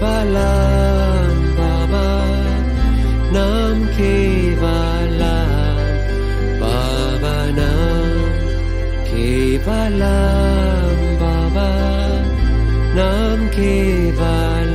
Kevalam Baba, Nam Kevalam Baba, Nam Kevalam Baba, Nam Kevalam.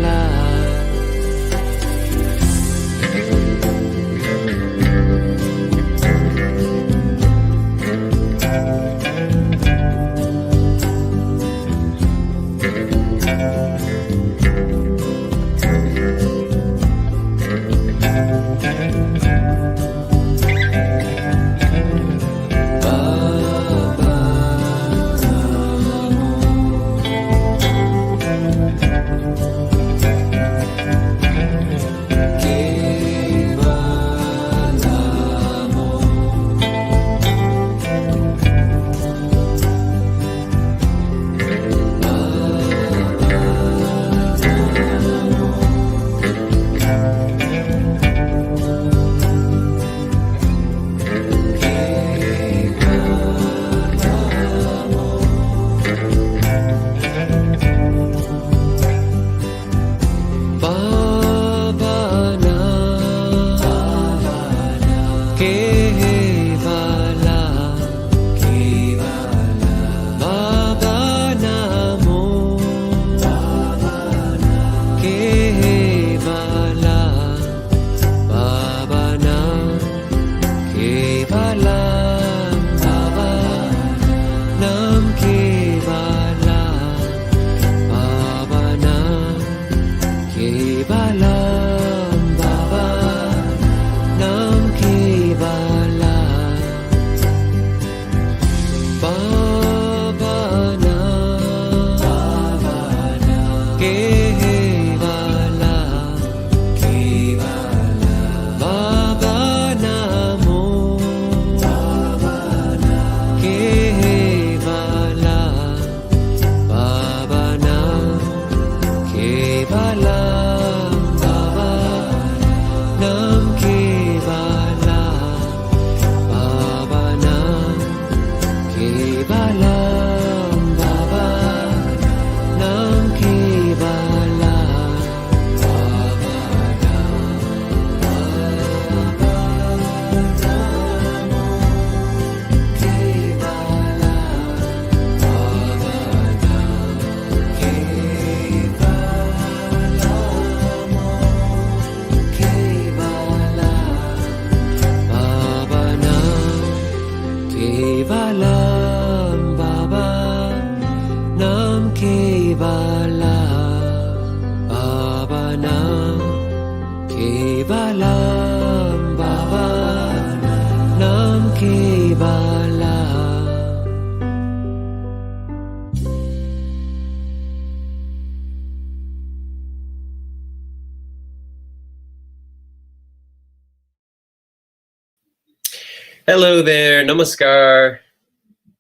Hello there, namaskar.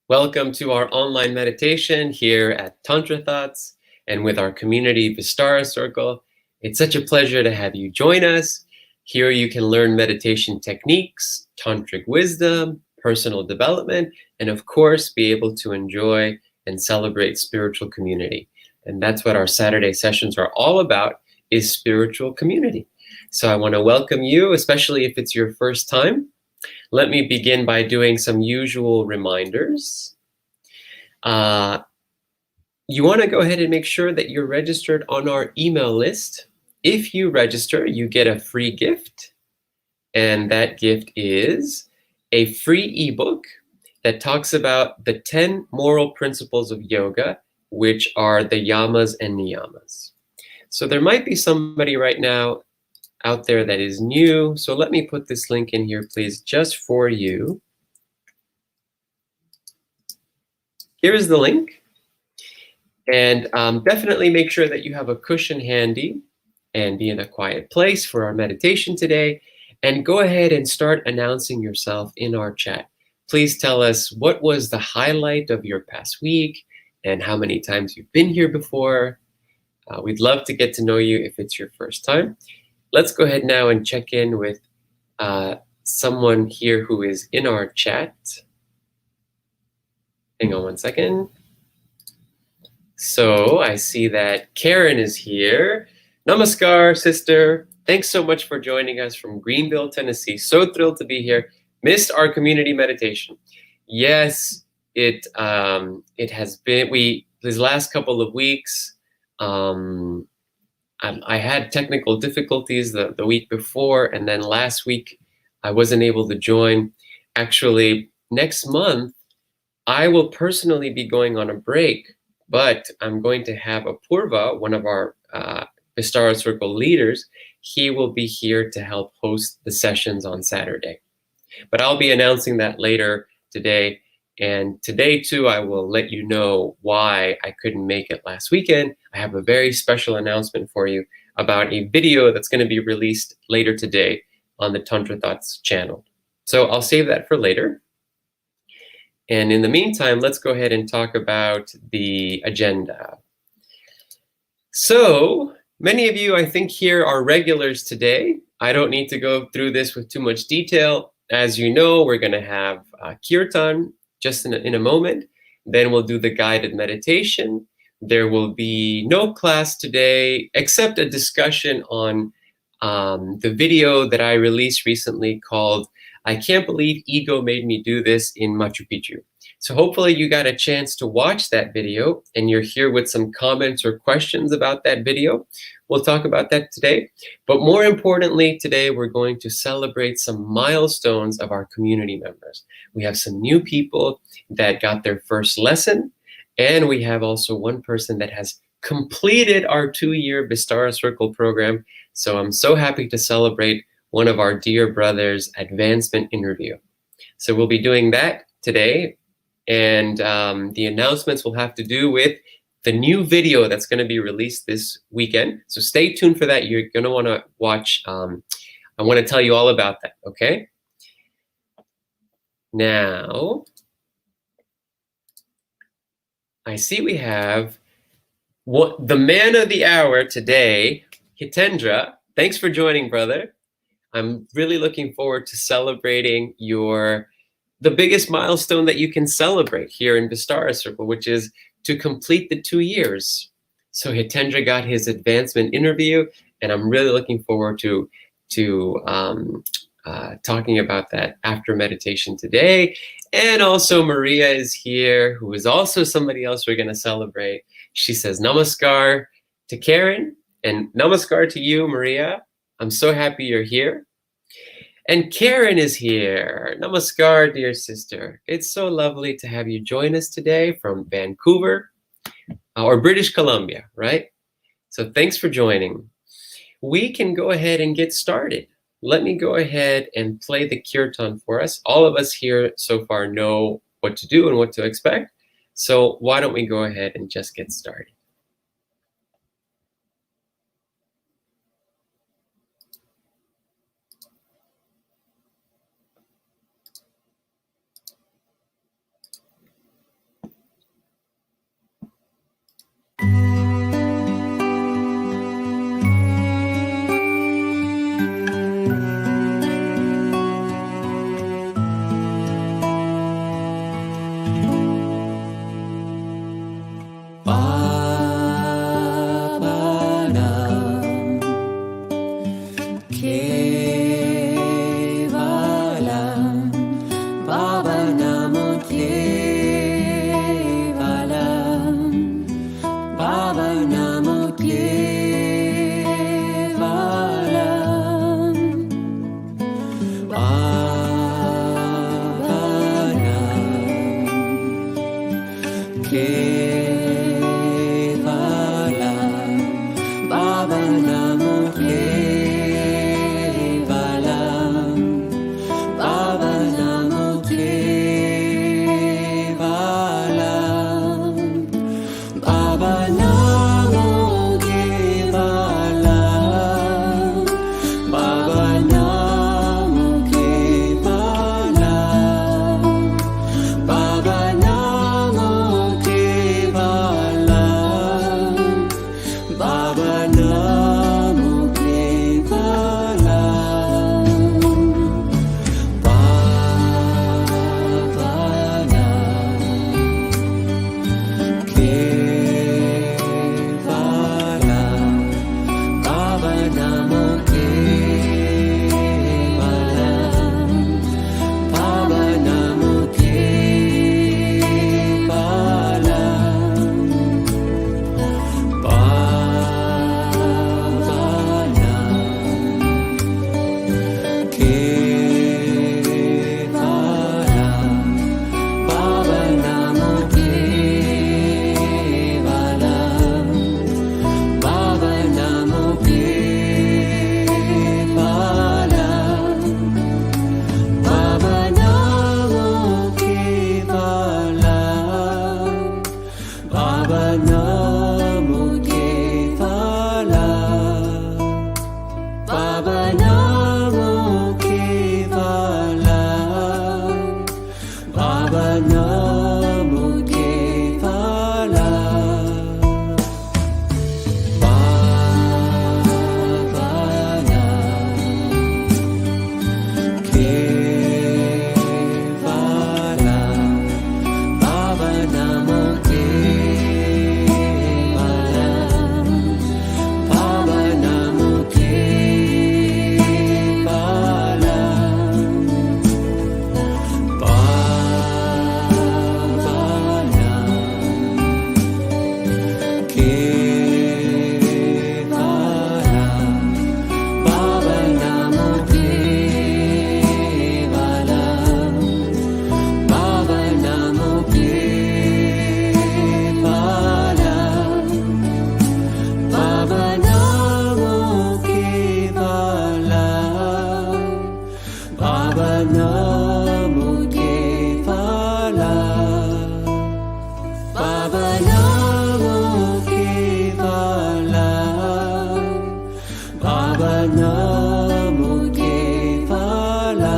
Welcome to our online meditation here at Tantra Thoughts and with our community Vistara Circle. It's such a pleasure to have you join us. Here you can learn meditation techniques, tantric wisdom, personal development, and of course be able to enjoy and celebrate spiritual community. And that's what our Saturday sessions are all about, is spiritual community. So I want to welcome you, especially if it's your first time. Let me begin by doing some usual reminders. You want to go ahead and make sure that you're registered on our email list. If you register, you get a free gift, and that gift is a free ebook that talks about the 10 moral principles of yoga, which are the yamas and niyamas. So there might be somebody right now out there that is new. So let me put this link in here, please, just for you. Here's the link. And definitely make sure that you have a cushion handy and be in a quiet place for our meditation today. And go ahead and start announcing yourself in our chat. Please tell us what was the highlight of your past week and how many times you've been here before. We'd love to get to know you if it's your first time. Let's go ahead now and check in with someone here who is in our chat. Hang on one second. So I see that Karen is here. Namaskar, sister. Thanks so much for joining us from Greenville, Tennessee. So thrilled to be here. Missed our community meditation. Yes, it has been these last couple of weeks. I had technical difficulties the week before, and then last week I wasn't able to join. Actually, next month I will personally be going on a break, but I'm going to have Apurva, one of our Vistara Circle leaders. He will be here to help host the sessions on Saturday. But I'll be announcing that later today. And today, too, I will let you know why I couldn't make it last weekend. I have a very special announcement for you about a video that's going to be released later today on the Tantra Thoughts channel. So I'll save that for later. And in the meantime, let's go ahead and talk about the agenda. So many of you, I think, here are regulars today. I don't need to go through this with too much detail. As you know, we're going to have kirtan just in a moment. Then we'll do the guided meditation. There will be no class today except a discussion on the video that I released recently called I Can't Believe Ego Made Me Do This in Machu Picchu. So hopefully you got a chance to watch that video and you're here with some comments or questions about that video. We'll talk about that today. But more importantly, today we're going to celebrate some milestones of our community members. We have some new people that got their first lesson, and we have also one person that has completed our 2-year Vistara Circle program. So I'm so happy to celebrate one of our dear brothers' advancement interview. So we'll be doing that today. And the announcements will have to do with the new video that's going to be released this weekend. So stay tuned for that. You're going to want to watch. I want to tell you all about that, okay? Now, I see we have the man of the hour today, Hitendra. Thanks for joining, brother. I'm really looking forward to celebrating the biggest milestone that you can celebrate here in Vistara Circle, which is to complete the 2 years. So Hitendra got his advancement interview, and I'm really looking forward to talking about that after meditation today. And also Maria is here, who is also somebody else we're going to celebrate. She says namaskar to Karen, and namaskar to you, Maria. I'm so happy you're here. And Karen is here. Namaskar, dear sister. It's so lovely to have you join us today from Vancouver, or British Columbia, right? So thanks for joining. We can go ahead and get started. Let me go ahead and play the kirtan for us. All of us here so far know what to do and what to expect. So why don't we go ahead and just get started? Bye. Baba Namo Kevala, Baba Namo Kevala, Baba Namo Kevala.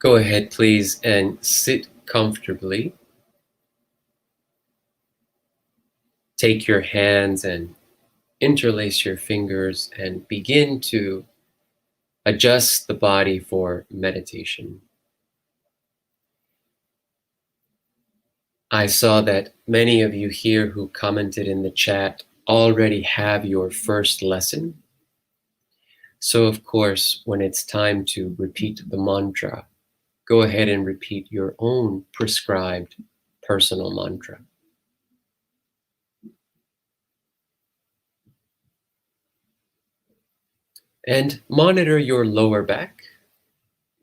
Go ahead, please, and sit comfortably. Take your hands and interlace your fingers and begin to adjust the body for meditation. I saw that many of you here who commented in the chat already have your first lesson. So, of course, when it's time to repeat the mantra, go ahead and repeat your own prescribed personal mantra. And monitor your lower back.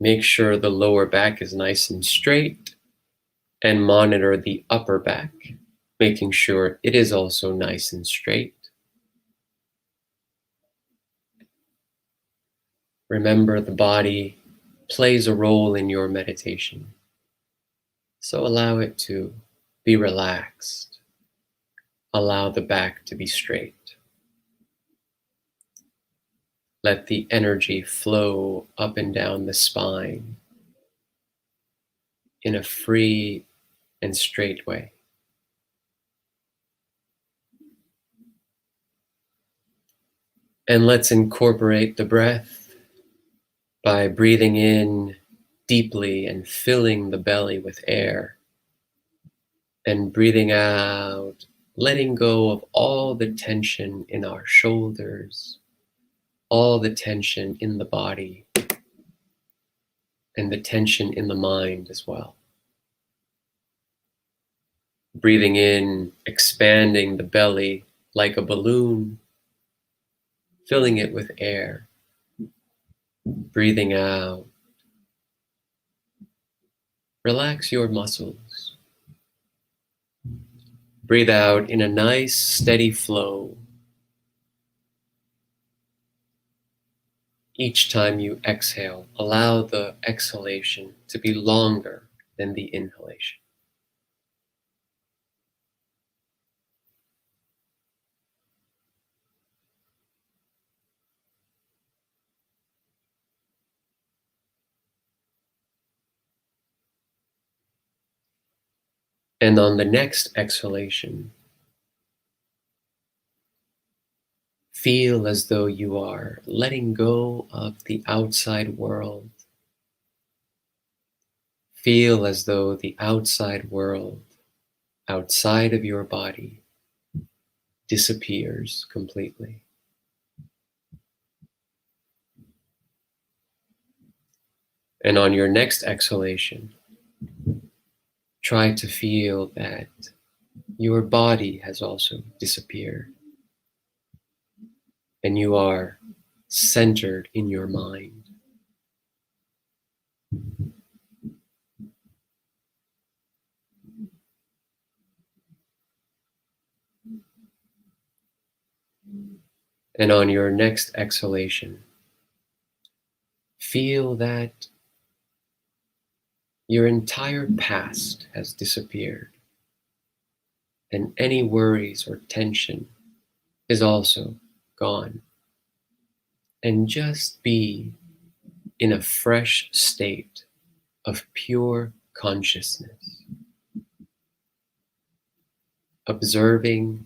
Make sure the lower back is nice and straight, and monitor the upper back, making sure it is also nice and straight. Remember, the body plays a role in your meditation, so allow it to be relaxed. Allow the back to be straight. Let the energy flow up and down the spine in a free and straight way. And let's incorporate the breath by breathing in deeply and filling the belly with air, and breathing out, letting go of all the tension in our shoulders, all the tension in the body, and the tension in the mind as well. Breathing in, expanding the belly like a balloon, filling it with air. Breathing out, relax your muscles. Breathe out in a nice, steady flow. Each time you exhale, allow the exhalation to be longer than the inhalation. And on the next exhalation, feel as though you are letting go of the outside world. Feel as though the outside world, outside of your body, disappears completely. And on your next exhalation, try to feel that your body has also disappeared and you are centered in your mind. And on your next exhalation, feel that your entire past has disappeared and any worries or tension is also gone. And just be in a fresh state of pure consciousness, observing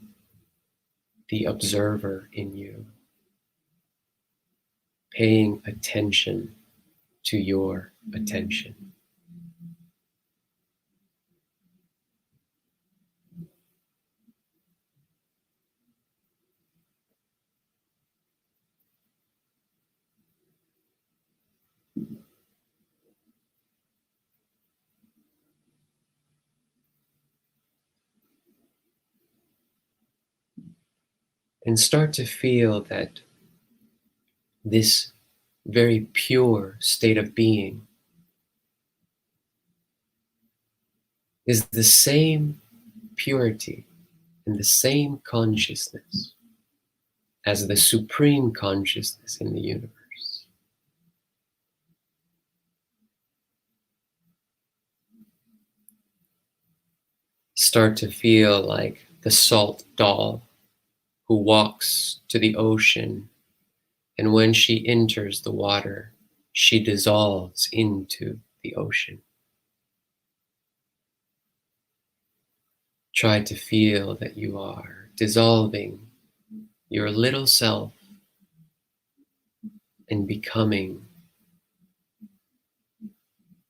the observer in you, paying attention to your attention. And start to feel that this very pure state of being is the same purity and the same consciousness as the supreme consciousness in the universe. Start to feel like the salt doll who walks to the ocean, and when she enters the water, she dissolves into the ocean. Try to feel that you are dissolving your little self and becoming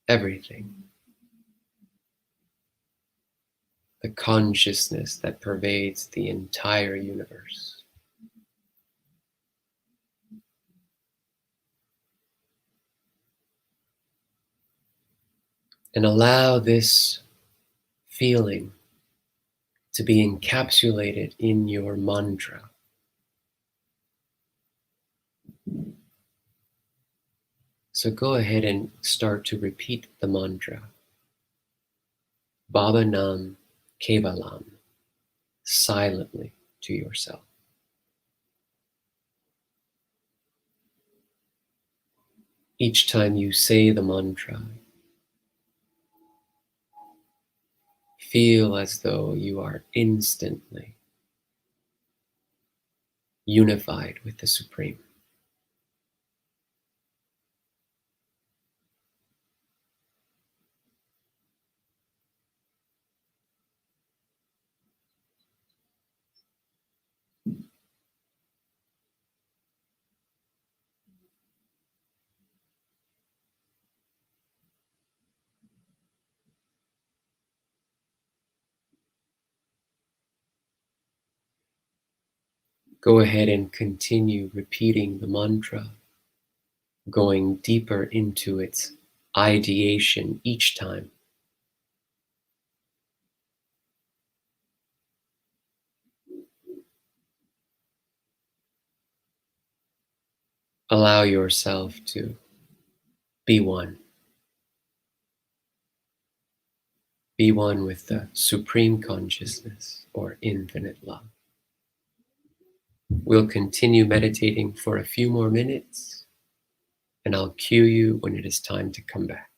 everything. The consciousness that pervades the entire universe. And allow this feeling to be encapsulated in your mantra. So go ahead and start to repeat the mantra. Baba Nam Kevalam, silently to yourself. Each time you say the mantra, feel as though you are instantly unified with the Supreme. Go ahead and continue repeating the mantra, going deeper into its ideation each time. Allow yourself to be one. be one with the supreme consciousness or infinite love. We'll continue meditating for a few more minutes, and I'll cue you when it is time to come back.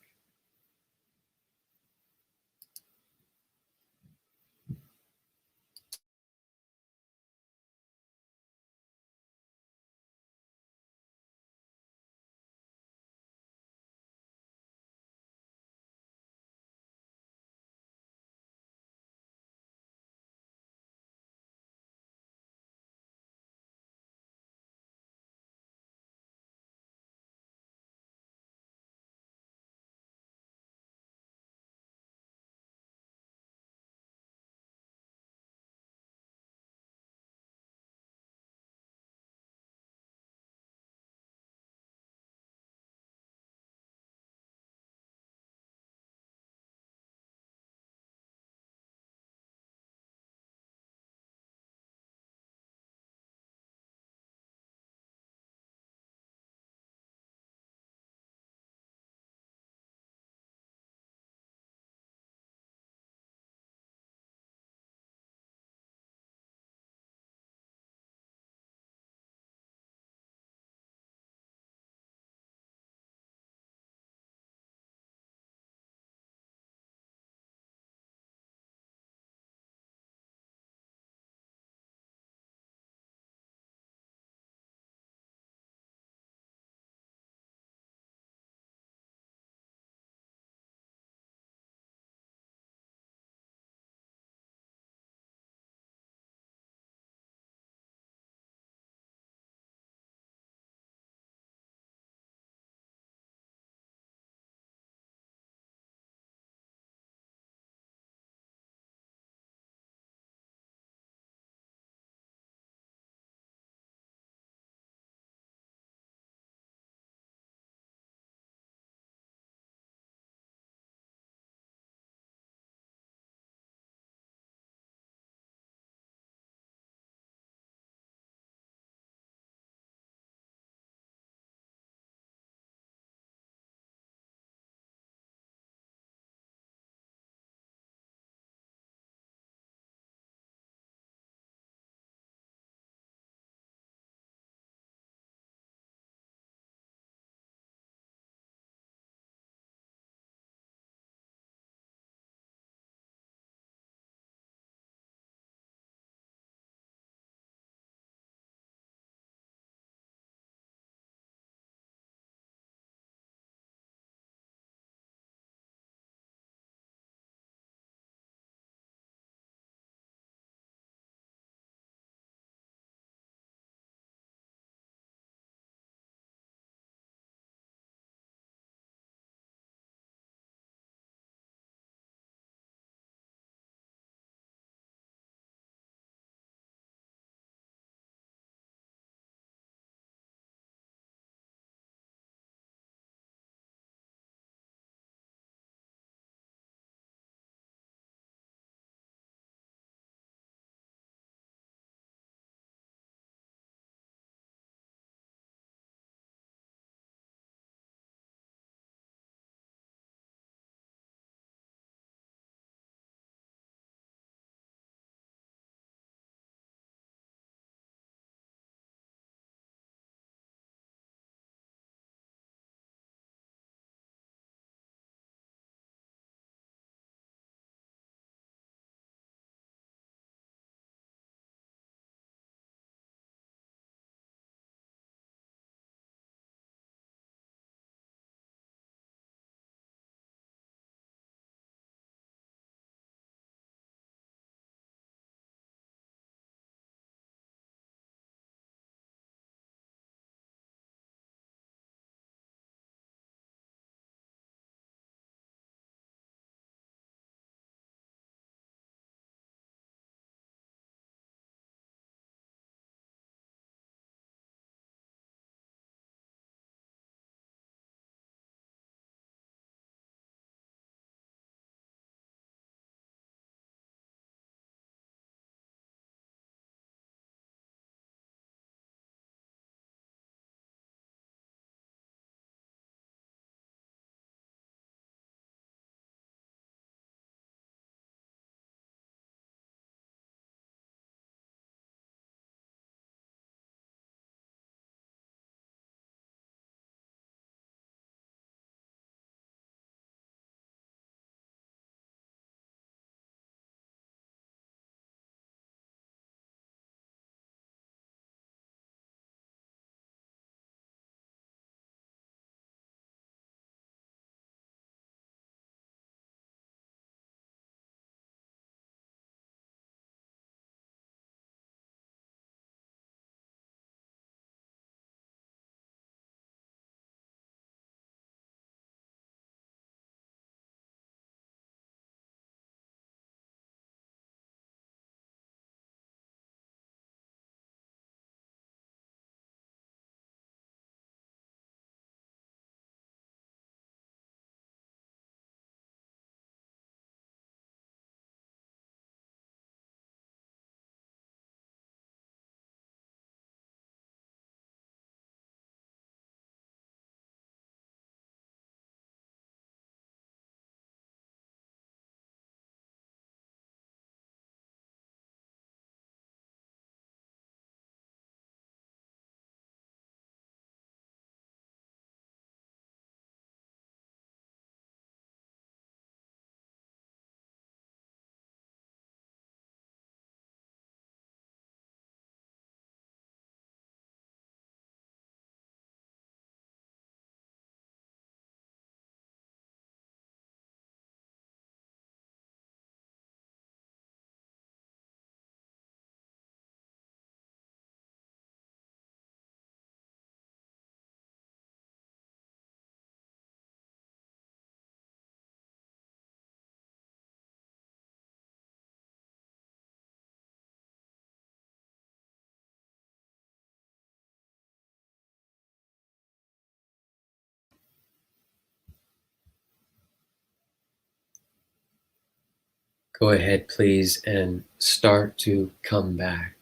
Go ahead, please, and start to come back.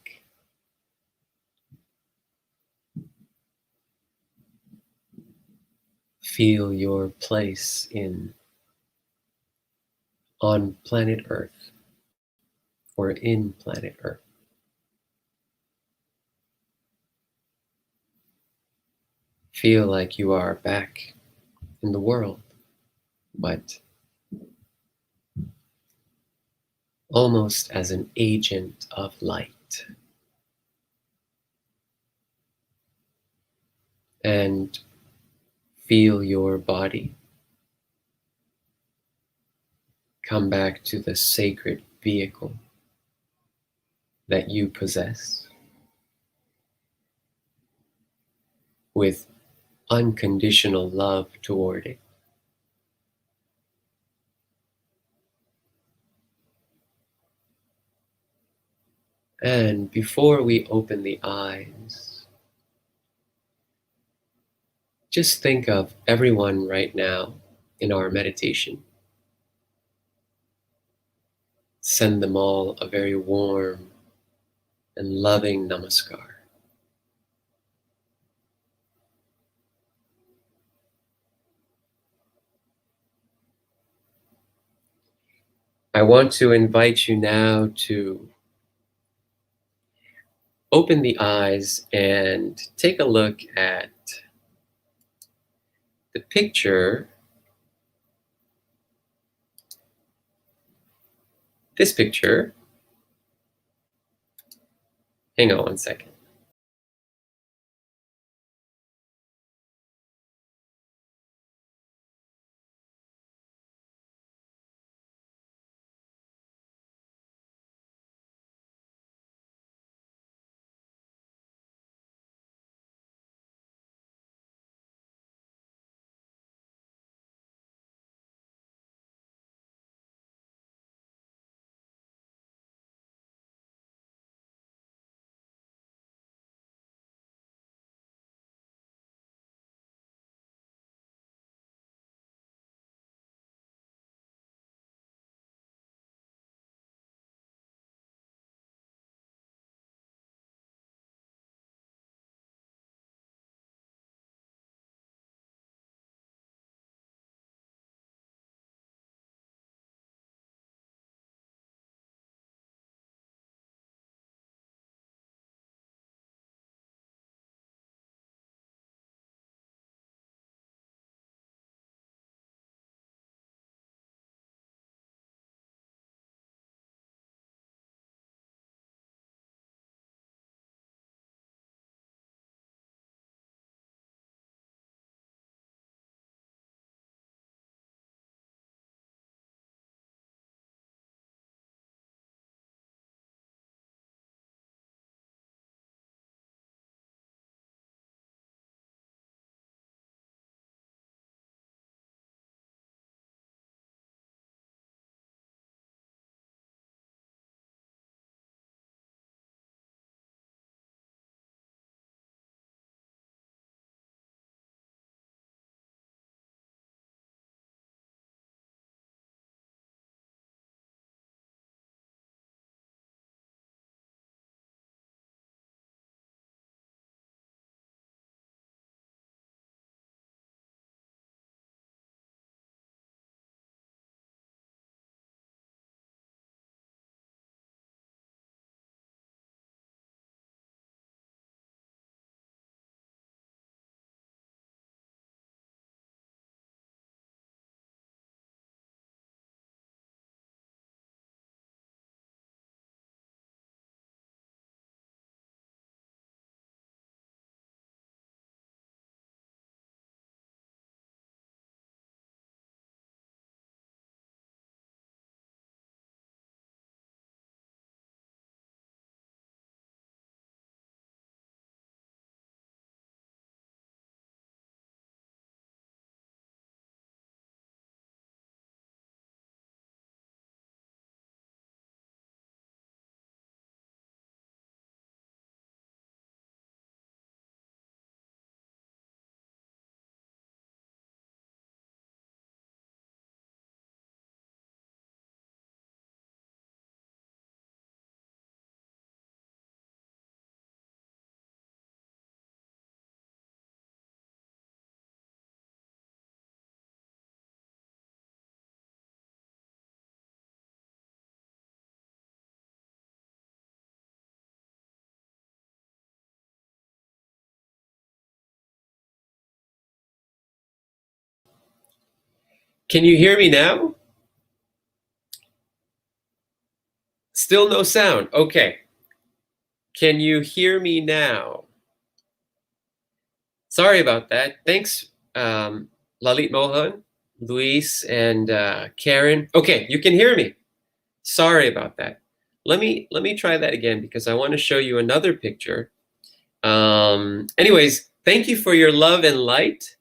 Feel your place on planet Earth or in planet Earth. Feel like you are back in the world, but almost as an agent of light. And feel your body come back to the sacred vehicle that you possess with unconditional love toward it. And before we open the eyes, just think of everyone right now in our meditation. Send them all a very warm and loving namaskar. I want to invite you now to open the eyes and take a look at the picture, this picture. Hang on one second. Can you hear me now? Still no sound. Okay. Can you hear me now? Sorry about that. Thanks, Lalit Mohan, Luis, and Karen. Okay, you can hear me. Sorry about that. Let me try that again because I want to show you another picture. Anyways, thank you for your love and light.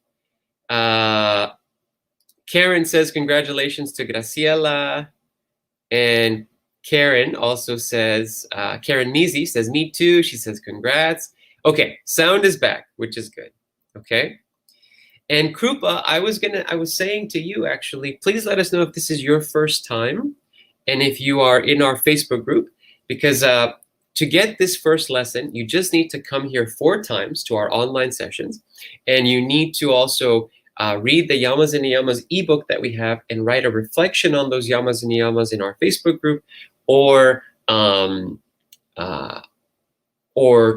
Karen says congratulations to Graciela, and Karen also says, Karen Mizi says me too. She says congrats. Okay, sound is back, which is good. Okay. And Krupa, I was saying to you actually, please let us know if this is your first time and if you are in our Facebook group, because to get this first lesson, you just need to come here 4 times to our online sessions, and you need to also read the Yamas and Niyamas ebook that we have and write a reflection on those Yamas and Niyamas in our Facebook group, or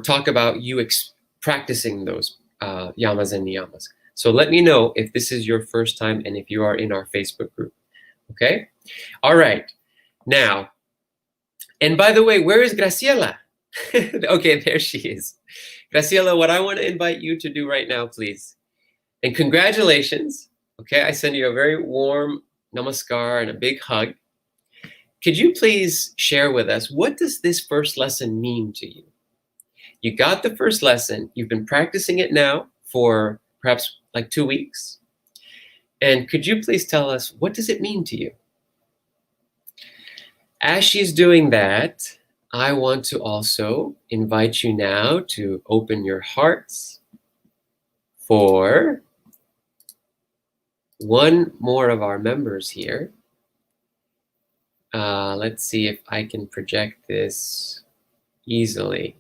talk about you practicing those Yamas and Niyamas. So let me know if this is your first time and if you are in our Facebook group. Okay? All right. Now, and by the way, where is Graciela? Okay, there she is. Graciela, what I want to invite you to do right now, please. And congratulations. Okay, I send you a very warm namaskar and a big hug. Could you please share with us, what does this first lesson mean to you? You got the first lesson. You've been practicing it now for perhaps like 2 weeks. And could you please tell us, what does it mean to you? As she's doing that, I want to also invite you now to open your hearts for one more of our members here. Let's see if I can project this easily.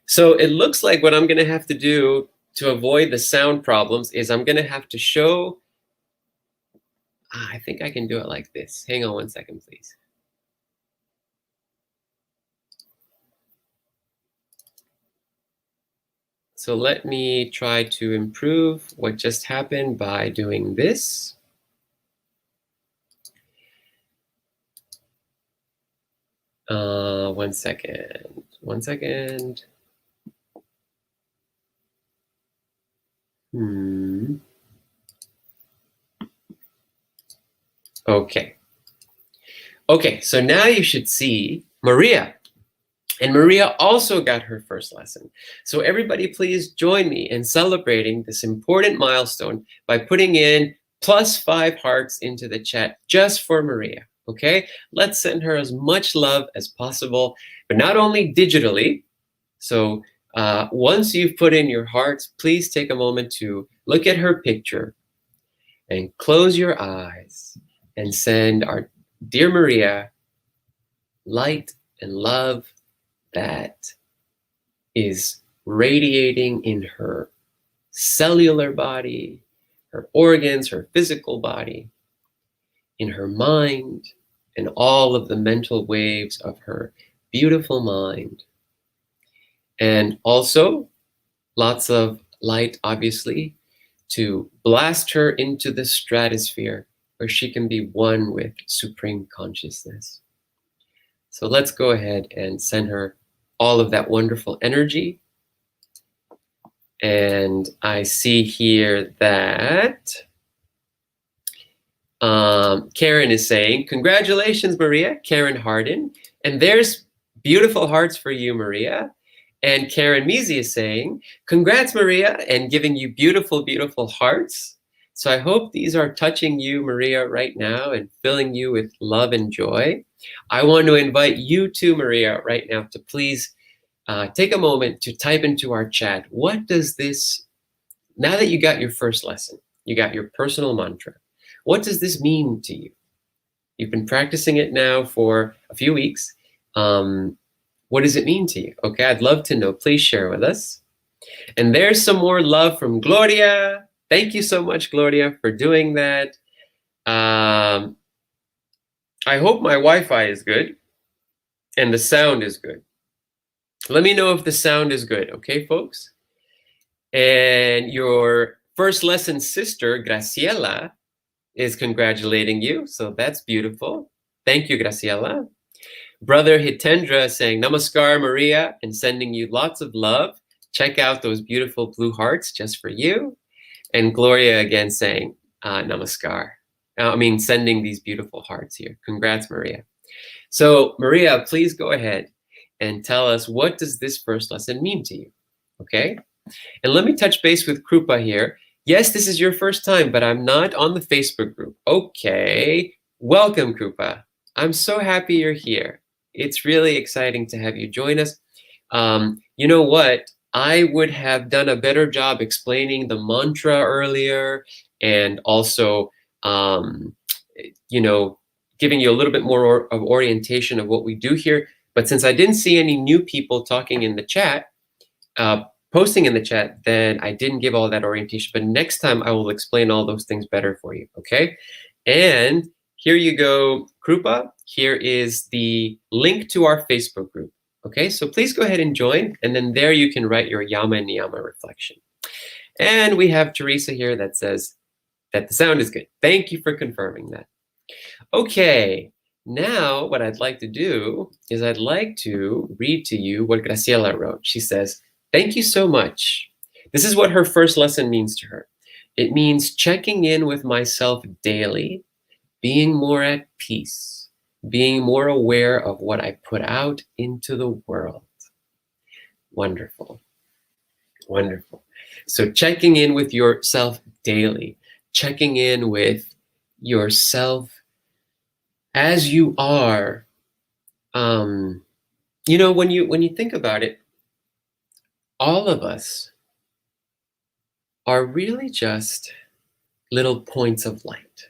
So it looks like what I'm going to have to do to avoid the sound problems is I'm going to have to show, I think I can do it like this. Hang on one second, please. So let me try to improve what just happened by doing this. One second. Okay. Okay, so now you should see Maria. And Maria also got her first lesson. So everybody please join me in celebrating this important milestone by putting in +5 hearts into the chat just for Maria, okay? Let's send her as much love as possible, but not only digitally. So once you've put in your hearts, please take a moment to look at her picture and close your eyes and send our dear Maria light and love that is radiating in her cellular body, her organs, her physical body, in her mind, and all of the mental waves of her beautiful mind. And also lots of light, obviously, to blast her into the stratosphere where she can be one with Supreme Consciousness. So let's go ahead and send her all of that wonderful energy. And I see here that Karen is saying, congratulations, Maria, Karen Harden. And there's beautiful hearts for you, Maria. And Karen Mizi is saying, congrats, Maria, and giving you beautiful, beautiful hearts. So I hope these are touching you, Maria, right now and filling you with love and joy. I want to invite you too, Maria, right now to please take a moment to type into our chat, what does this, now that you got your first lesson, you got your personal mantra, what does this mean to you? You've been practicing it now for a few weeks. What does it mean to you? Okay, I'd love to know. Please share with us. And there's some more love from Gloria. Thank you so much, Gloria, for doing that. I hope my Wi-Fi is good and the sound is good. Let me know if the sound is good, okay, folks? And your first lesson sister, Graciela, is congratulating you. So that's beautiful. Thank you, Graciela. Brother Hitendra saying Namaskar, Maria, and sending you lots of love. Check out those beautiful blue hearts just for you. And Gloria again saying Namaskar. Sending these beautiful hearts here. Congrats, Maria. So Maria, please go ahead and tell us, what does this first lesson mean to you? Okay? And let me touch base with Krupa here. Yes, this is your first time, but I'm not on the Facebook group. Okay. Welcome, Krupa. I'm so happy you're here. It's really exciting to have you join us. You know what? I would have done a better job explaining the mantra earlier, and also, giving you a little bit more of orientation of what we do here. But since I didn't see any new people talking in the chat, posting in the chat, then I didn't give all that orientation. But next time I will explain all those things better for you, okay? And here you go, Krupa. Here is the link to our Facebook group, okay? So please go ahead and join, and then there you can write your Yama and Niyama reflection. And we have Teresa here that says that the sound is good. Thank you for confirming that. Okay, now what I'd like to do is I'd like to read to you what Graciela wrote. She says, thank you so much. This is what her first lesson means to her. It means checking in with myself daily, being more at peace, being more aware of what I put out into the world. Wonderful. Wonderful. So checking in with yourself daily, checking in with yourself as you are. When you think about it, all of us are really just little points of light.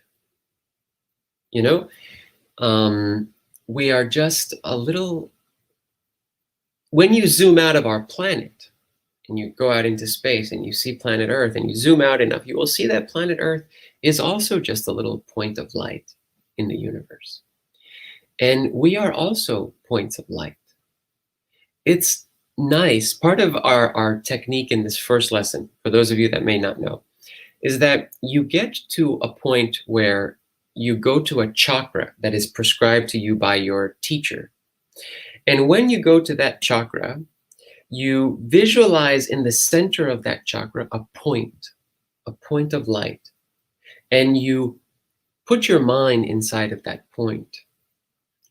We are just a little, when you zoom out of our planet and you go out into space and you see planet Earth and you zoom out enough, you will see that planet Earth is also just a little point of light in the universe. And we are also points of light. It's nice. Part of our technique in this first lesson, for those of you that may not know, is that you get to a point where you go to a chakra that is prescribed to you by your teacher. And when you go to that chakra, you visualize in the center of that chakra a point of light. And you put your mind inside of that point.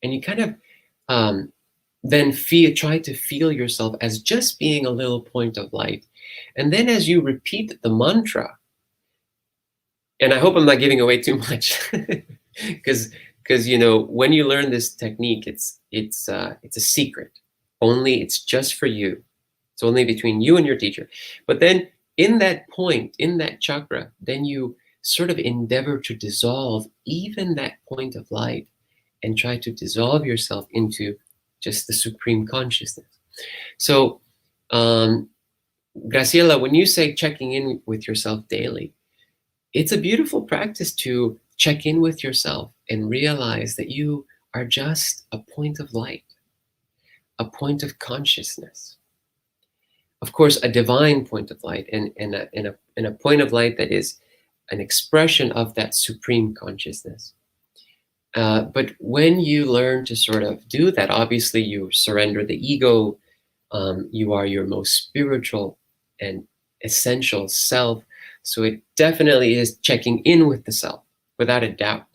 And you kind of then try to feel yourself as just being a little point of light. And then as you repeat the mantra, and I hope I'm not giving away too much, because when you learn this technique, it's a secret. It's just for you. It's only between you and your teacher. But then in that point, in that chakra, then you sort of endeavor to dissolve even that point of light and try to dissolve yourself into just the supreme consciousness. So, Graciela, when you say checking in with yourself daily, it's a beautiful practice to check in with yourself and realize that you are just a point of light, a point of consciousness. Of course, a divine point of light, and a point of light that is an expression of that supreme consciousness. But when you learn to sort of do that, obviously you surrender the ego. You are your most spiritual and essential self. So it definitely is checking in with the self, without a doubt.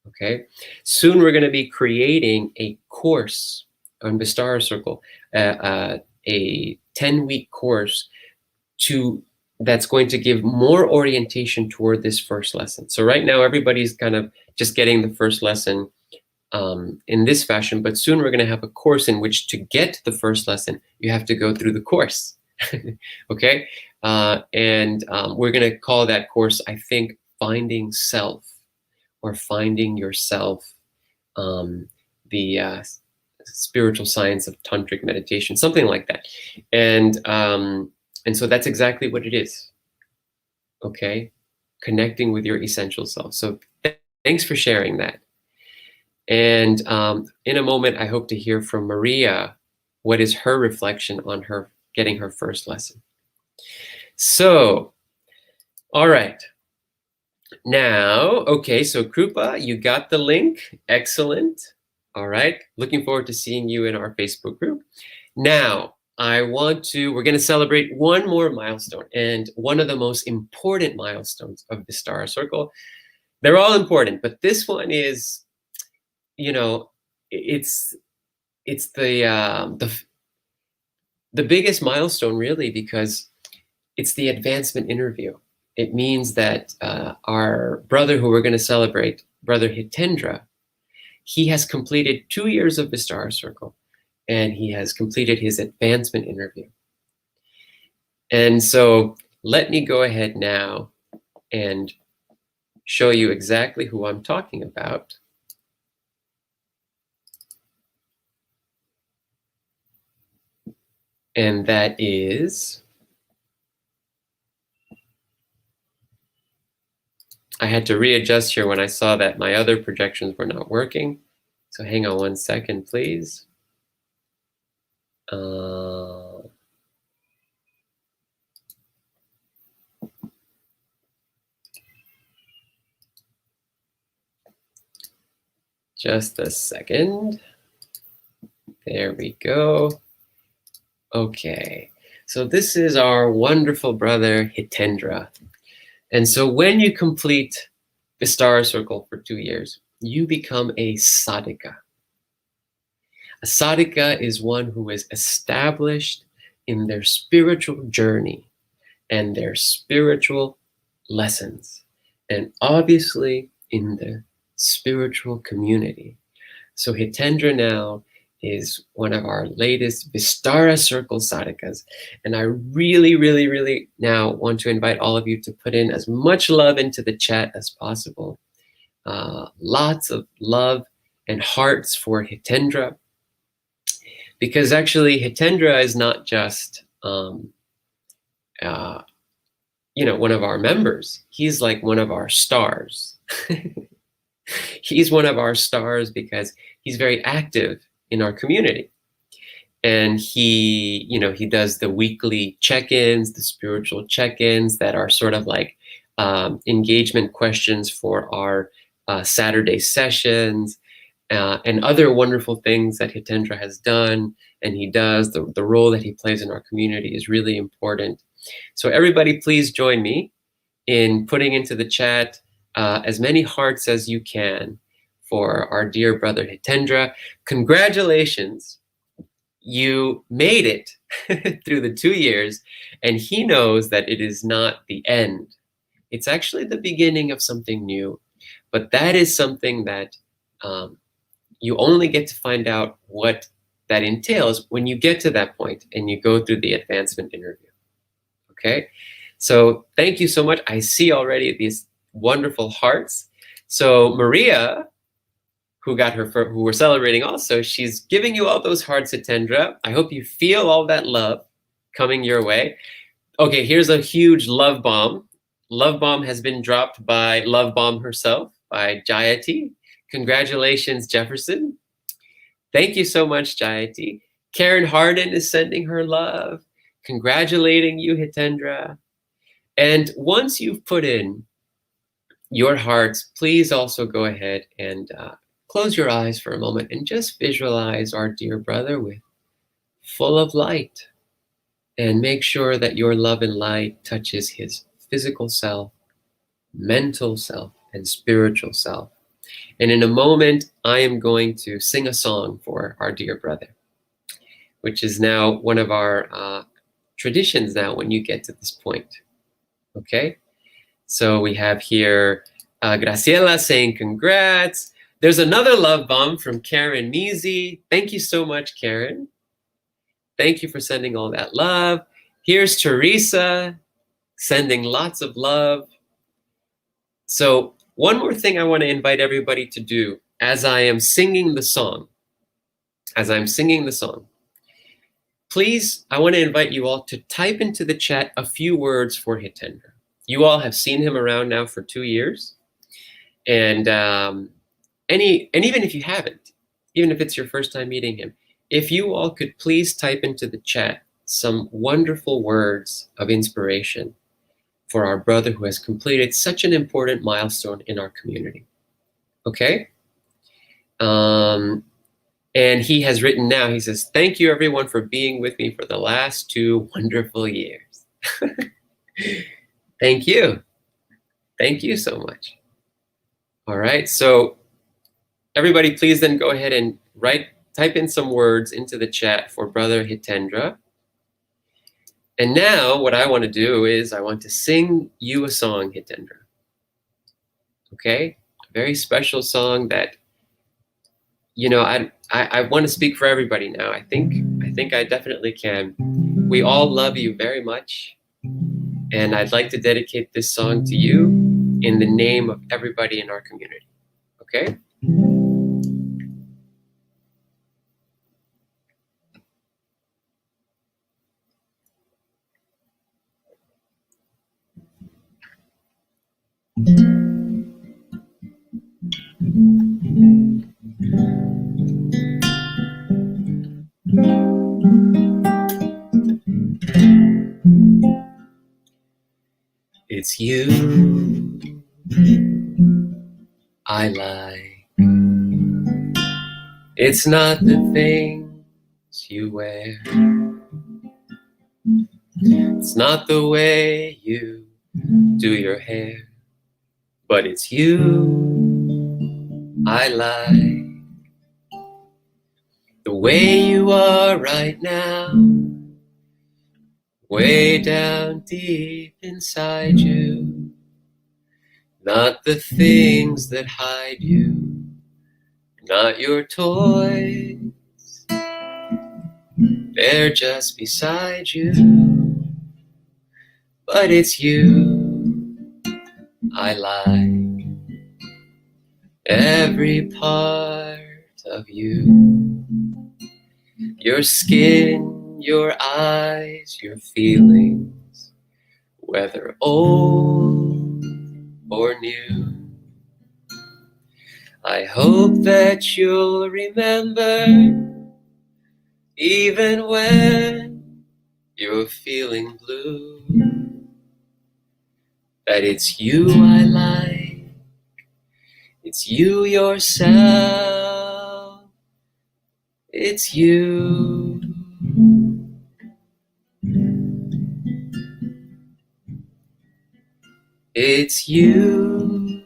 Okay. Soon we're going to be creating a course on Vistara Circle, a 10-week course that's going to give more orientation toward this first lesson. So right now everybody's kind of just getting the first lesson in this fashion, but soon we're going to have a course in which to get the first lesson, you have to go through the course. Okay? And we're going to call that course, I think, Finding Self, or Finding Yourself, the spiritual science of tantric meditation, something like that. And so that's exactly what it is. Okay? Connecting with your essential self. So thanks for sharing that. And in a moment, I hope to hear from Maria, what is her reflection on her getting her first lesson. So, all right. Now, okay, so Krupa, you got the link. Excellent. All right. Looking forward to seeing you in our Facebook group. Now, we're going to celebrate one more milestone, and one of the most important milestones of the Star Circle. They're all important, but this one is, you know, it's the biggest milestone, really, because it's the advancement interview. It means that our brother who we're going to celebrate, Brother Hitendra, he has completed 2 years of the Star Circle, and he has completed his advancement interview. And so let me go ahead now and show you exactly who I'm talking about. And that is, I had to readjust here when I saw that my other projections were not working. So hang on one second, please. Just a second. There we go. Okay, so this is our wonderful brother Hitendra. And so when you complete the Star Circle for 2 years, you become a sadhika. A sadhika is one who is established in their spiritual journey and their spiritual lessons, and obviously in the spiritual community. So Hitendra now is one of our latest Vistara Circle sadhakas. And I really, really, really now want to invite all of you to put in as much love into the chat as possible. Lots of love and hearts for Hitendra. Because actually Hitendra is not just, one of our members. He's like one of our stars. He's one of our stars because he's very active in our community. And he does the weekly check-ins, the spiritual check-ins that are sort of like engagement questions for our Saturday sessions, and other wonderful things that Hitendra has done and he does. The role that he plays in our community is really important. So everybody, please join me in putting into the chat as many hearts as you can for our dear brother Hitendra. Congratulations, you made it through the 2 years, and he knows that it is not the end. It's actually the beginning of something new, but that is something that you only get to find out what that entails when you get to that point and you go through the advancement interview. Okay, so thank you so much. I see already these wonderful hearts. So Maria, who we're celebrating also, she's giving you all those hearts, Hitendra. I hope you feel all that love coming your way. Okay, here's a huge love bomb. Love bomb has been dropped by Love Bomb herself, by Jayati. Congratulations, Jefferson. Thank you so much, Jayati. Karen Harden is sending her love, congratulating you, Hitendra. And once you've put in your hearts, please also go ahead and close your eyes for a moment and just visualize our dear brother with full of light, and make sure that your love and light touches his physical self, mental self, and spiritual self. And in a moment, I am going to sing a song for our dear brother, which is now one of our traditions now when you get to this point. Okay? So we have here Graciela saying congrats. There's another love bomb from Karen Measy. Thank you so much, Karen. Thank you for sending all that love. Here's Teresa sending lots of love. So one more thing I want to invite everybody to do as I am singing the song. Please, I want to invite you all to type into the chat a few words for Hitendra. You all have seen him around now for 2 years. And even if you haven't, even if it's your first time meeting him, if you all could please type into the chat some wonderful words of inspiration for our brother who has completed such an important milestone in our community. Okay? And he has written now, he says, "Thank you everyone for being with me for the last 2 wonderful years." Thank you. Thank you so much. All right, so everybody please then go ahead and type in some words into the chat for Brother Hitendra. And now what I want to do is I want to sing you a song, Hitendra. Okay? A very special song that, you know, I want to speak for everybody now. I think I definitely can. We all love you very much. And I'd like to dedicate this song to you in the name of everybody in our community. Okay? It's you I like. It's not the things you wear. It's not the way you do your hair. But it's you I like. The way you are right now, way down deep inside you. Not the things that hide you, not your toys. They're just beside you. But it's you I like. Every part of you. Your skin, your eyes, your feelings. Whether old or new. I hope that you'll remember, even when you're feeling blue, that it's you I like, it's you yourself, it's you. It's you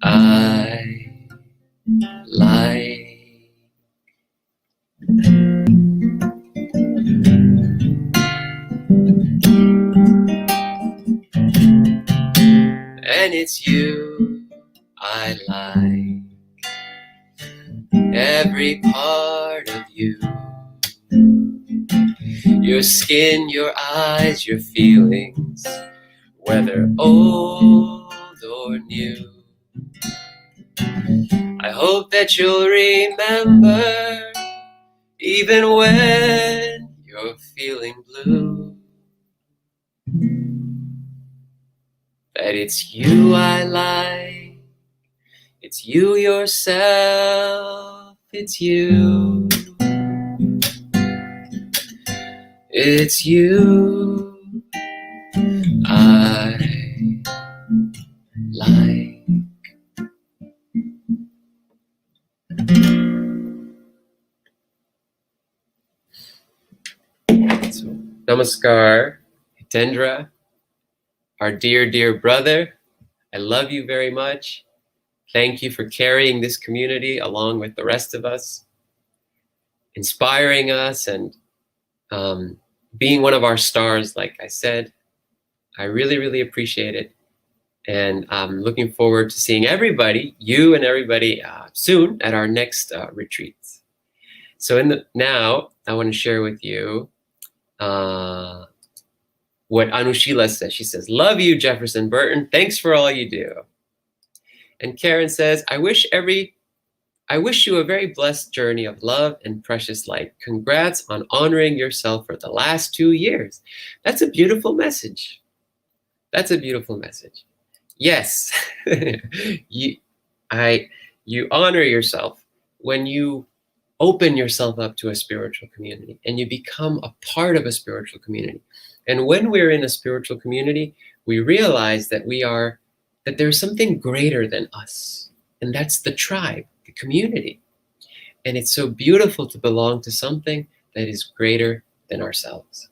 I like. And it's you I like. Every part of you. Your skin, your eyes, your feelings. Whether old or new. I hope that you'll remember, even when you're feeling blue, that it's you I like, it's you yourself, it's you. It's you I like. So, namaskar, Hitendra, our dear, dear brother. I love you very much. Thank you for carrying this community along with the rest of us, inspiring us and being one of our stars, like I said. I really, really appreciate it. And I'm looking forward to seeing everybody, you and everybody, soon at our next retreats. So now, I want to share with you what Anushila says. She says, "Love you, Jefferson Burton. Thanks for all you do." And Karen says, I wish you a very blessed journey of love and precious light. Congrats on honoring yourself for the last 2 years. That's a beautiful message. That's a beautiful message. Yes, you honor yourself when you open yourself up to a spiritual community and you become a part of a spiritual community. And when we're in a spiritual community, we realize that there's something greater than us. And that's the tribe, the community. And it's so beautiful to belong to something that is greater than ourselves.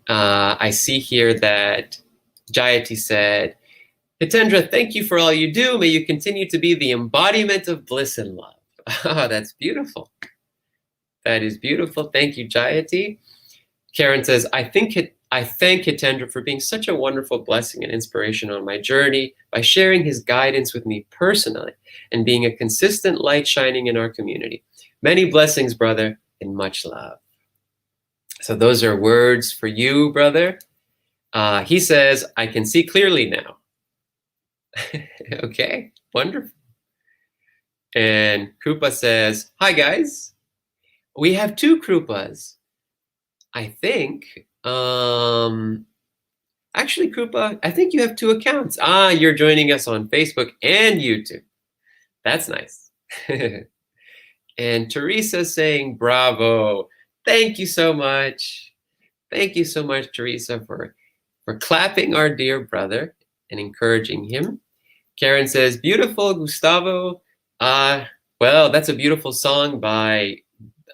I see here that Jayati said, Hitendra, thank you for all you do. May you continue to be the embodiment of bliss and love. Oh, that's beautiful. That is beautiful. Thank you, Jayati. Karen says, I thank Hitendra for being such a wonderful blessing and inspiration on my journey by sharing his guidance with me personally and being a consistent light shining in our community. Many blessings, brother, and much love. So those are words for you, brother. He says, I can see clearly now. Okay, wonderful. And Krupa says, hi, guys. We have 2 Krupas. I think, actually, Krupa, I think you have 2 accounts. You're joining us on Facebook and YouTube. That's nice. And Teresa saying, bravo. Thank you so much. Thank you so much, Teresa, for clapping our dear brother and encouraging him. Karen says, beautiful, Gustavo. Well, that's a beautiful song by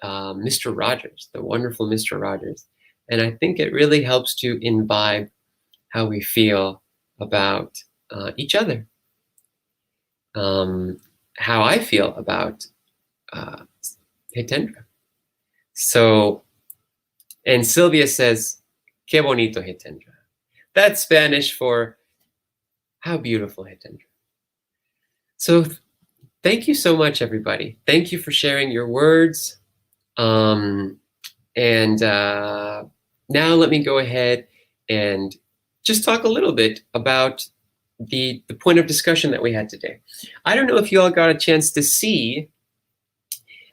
Mr. Rogers, the wonderful Mr. Rogers. And I think it really helps to imbibe how we feel about each other. How I feel about Hitendra. So, and Sylvia says, que bonito, Hitendra. That's Spanish for how beautiful, Hitendra. So thank you so much, everybody. Thank you for sharing your words. Now let me go ahead and just talk a little bit about the point of discussion that we had today. I don't know if you all got a chance to see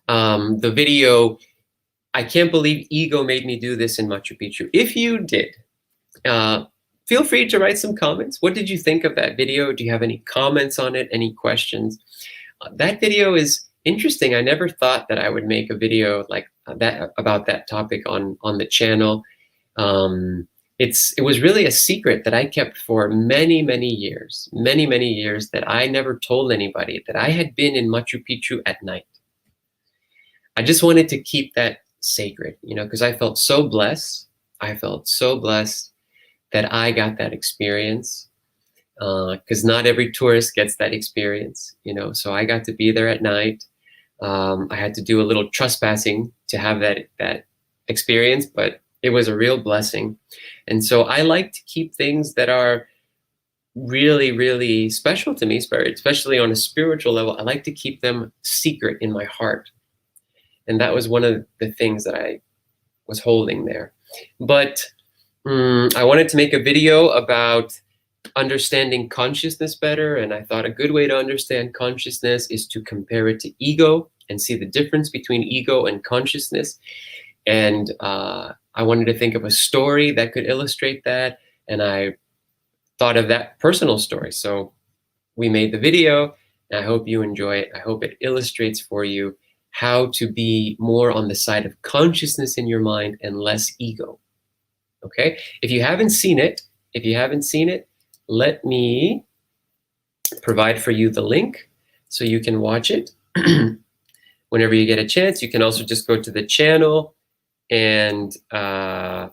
the video, I can't believe ego made me do this in Machu Picchu. If you did, feel free to write some comments. What did you think of that video? Do you have any comments on it? Any questions? That video is interesting. I never thought that I would make a video like that about that topic on the channel. It was really a secret that I kept for many, many years that I never told anybody that I had been in Machu Picchu at night. I just wanted to keep that sacred, because I felt so blessed. I felt so blessed that I got that experience, because not every tourist gets that experience, so I got to be there at night. I had to do a little trespassing to have that experience, but it was a real blessing. And so I like to keep things that are really, really special to me, especially on a spiritual level. I like to keep them secret in my heart. And that was one of the things that I was holding there. But I wanted to make a video about understanding consciousness better. And I thought a good way to understand consciousness is to compare it to ego and see the difference between ego and consciousness. And I wanted to think of a story that could illustrate that. And I thought of that personal story. So we made the video, and I hope you enjoy it. I hope it illustrates for you how to be more on the side of consciousness in your mind and less ego. Okay? If you haven't seen it, let me provide for you the link so you can watch it whenever you get a chance. You can also just go to the channel and find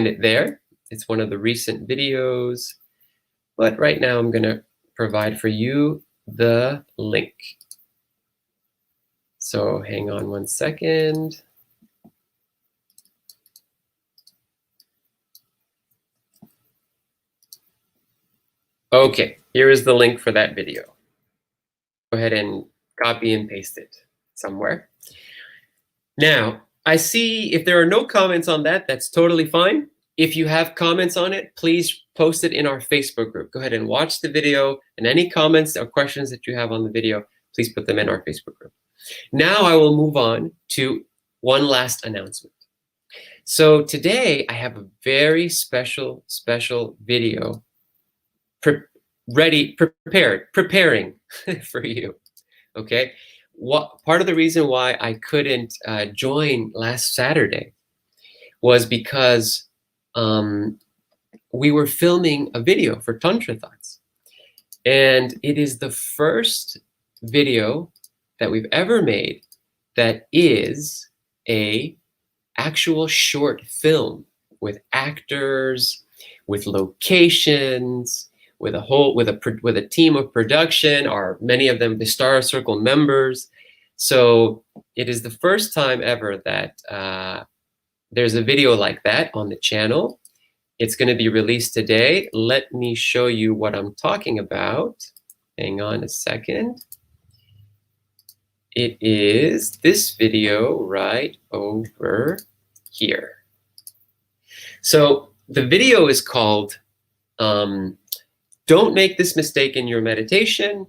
it there. It's one of the recent videos, but right now I'm going to provide for you the link. So hang on one second. Okay, here is the link for that video. Go ahead and copy and paste it somewhere. Now, I see if there are no comments on that, that's totally fine. If you have comments on it, please post it in our Facebook group. Go ahead and watch the video, and any comments or questions that you have on the video, please put them in our Facebook group. Now I will move on to one last announcement. So today I have a very special video preparing for you. okay? Part of the reason why I couldn't join last Saturday was because we were filming a video for Tantra Thoughts. And it is the first video that we've ever made that is a actual short film with actors, with locations, with a team of production, or many of them Vistara Circle members. So it is the first time ever that there's a video like that on the channel. It's going to be released today. Let me show you what I'm talking about. Hang on a second. It is this video right over here. So the video is called Don't Make This Mistake in Your Meditation.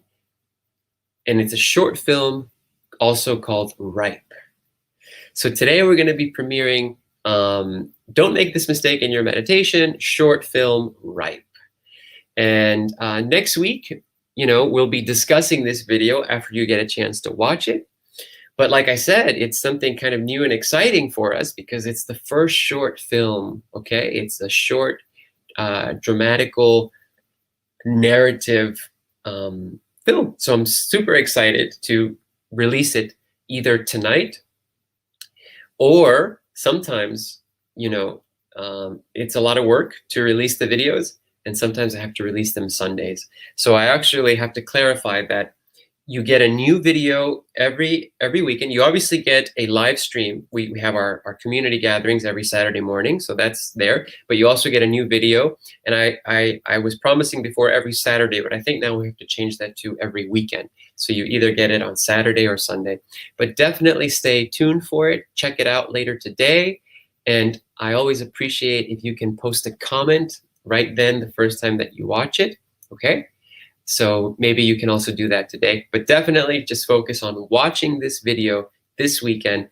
And it's a short film also called Ripe. So today we're going to be premiering Don't Make This Mistake in Your Meditation, short film Ripe. And next week, we'll be discussing this video after you get a chance to watch it. But like I said, it's something kind of new and exciting for us because it's the first short film, okay? It's a short, dramatical, narrative film. So I'm super excited to release it either tonight or sometimes, it's a lot of work to release the videos, and sometimes I have to release them Sundays. So I actually have to clarify that you get a new video every weekend. You obviously get a live stream. We have our community gatherings every Saturday morning, so that's there. But you also get a new video. And I was promising before every Saturday, but I think now we have to change that to every weekend. So you either get it on Saturday or Sunday. But definitely stay tuned for it. Check it out later today. And I always appreciate if you can post a comment right then the first time that you watch it, okay? So maybe you can also do that today, but definitely just focus on watching this video this weekend,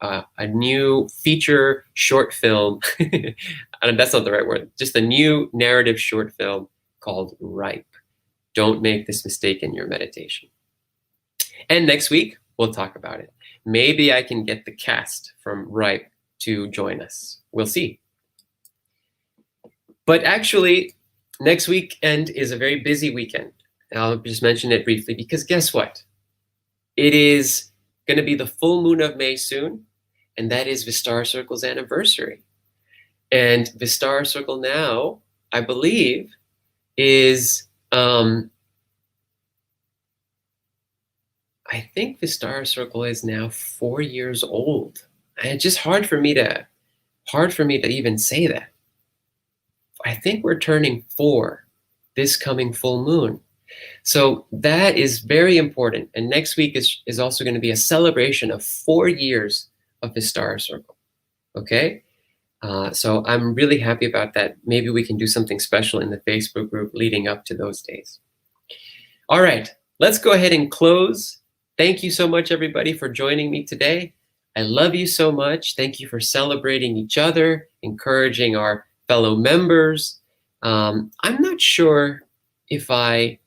a new feature short film, and that's not the right word, just a new narrative short film called Ripe. Don't make this mistake in your meditation. And next week, we'll talk about it. Maybe I can get the cast from Ripe to join us. We'll see. But actually, next weekend is a very busy weekend. I'll just mention it briefly because guess what? It is going to be the full moon of May soon, and that is Vistara Circle's anniversary. And Vistara Circle now, I believe, is, I think Vistara Circle is now 4 years old. And it's just hard for me to even say that. I think we're turning 4 this coming full moon. So that is very important. And next week is also going to be a celebration of 4 years of Vistara Circle. Okay? So I'm really happy about that. Maybe we can do something special in the Facebook group leading up to those days. All right, let's go ahead and close. Thank you so much, everybody, for joining me today. I love you so much. Thank you for celebrating each other, encouraging our fellow members. I'm not sure if I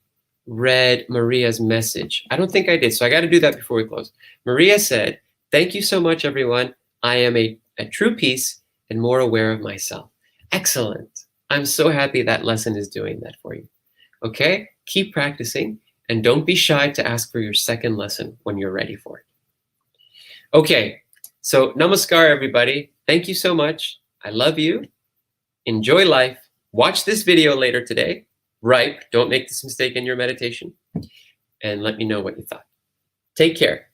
read Maria's message. I don't think I did, so I got to do that before we close. Maria said, "Thank you so much, everyone. I am a true peace and more aware of myself." Excellent. I'm so happy that lesson is doing that for you. Okay, keep practicing and don't be shy to ask for your second lesson when you're ready for it. Okay, so namaskar, everybody. Thank you so much. I love you. Enjoy life. Watch this video later today. Ripe. Don't make this mistake in your meditation. And let me know what you thought. Take care.